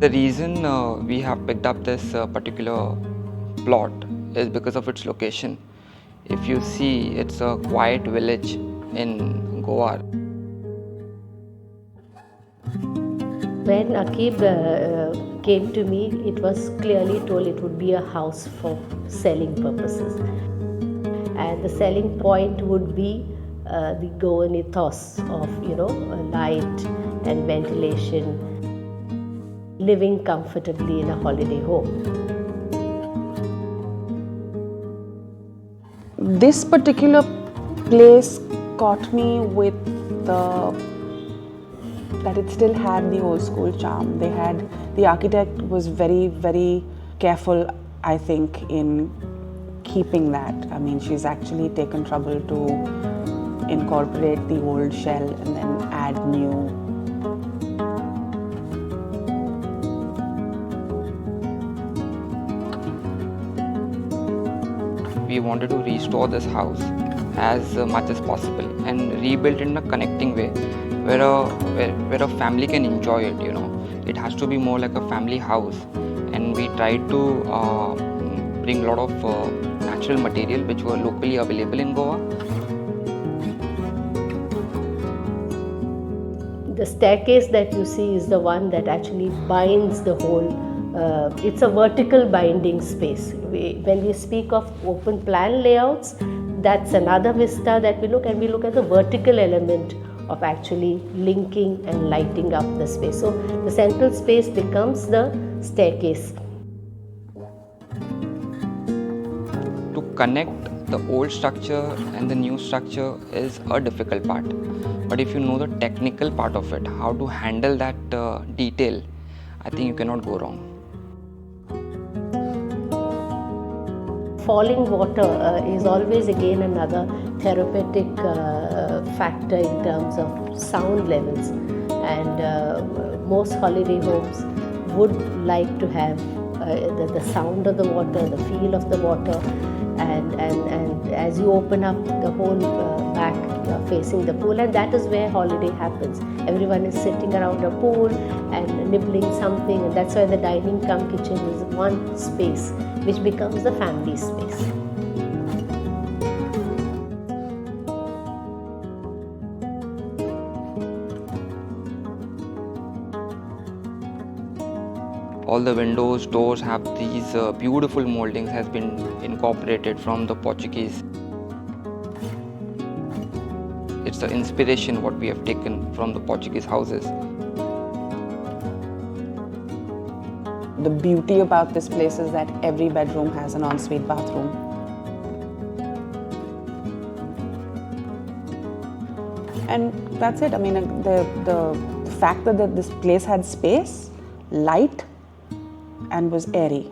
The reason we have picked up this particular plot is because of its location. If you see, it's a quiet village in Goa. When Akib came to me, it was clearly told it would be a house for selling purposes. And the selling point would be the Goan ethos of, light and ventilation, living comfortably in a holiday home. This particular place caught me with that it still had the old school charm. The architect was very, very careful, I think, in keeping that. I mean, she's actually taken trouble to incorporate the old shell and then add new. We wanted to restore this house as much as possible and rebuild it in a connecting way where a family can enjoy it. It has to be more like a family house, and we tried to bring a lot of natural material which were locally available in Goa. The staircase that you see is the one that actually binds the whole. It's a vertical binding space. When we speak of open plan layouts, that's another vista that we look, and we look at the vertical element of actually linking and lighting up the space. So the central space becomes the staircase. To connect the old structure and the new structure is a difficult part. But if you know the technical part of it, how to handle that detail, I think you cannot go wrong. Falling water is always again another therapeutic factor in terms of sound levels, and most holiday homes would like to have the sound of the water, the feel of the water, and as you open up the whole back, you're facing the pool, and that is where holiday happens. Everyone is sitting around a pool and nibbling something, and that's why the dining cum kitchen is one space which becomes the family space. All the windows, doors have these beautiful moldings has been incorporated from the Portuguese. It's the inspiration what we have taken from the Portuguese houses. The beauty about this place is that every bedroom has an ensuite bathroom. And that's it. I mean, the fact that this place had space, light, and was airy.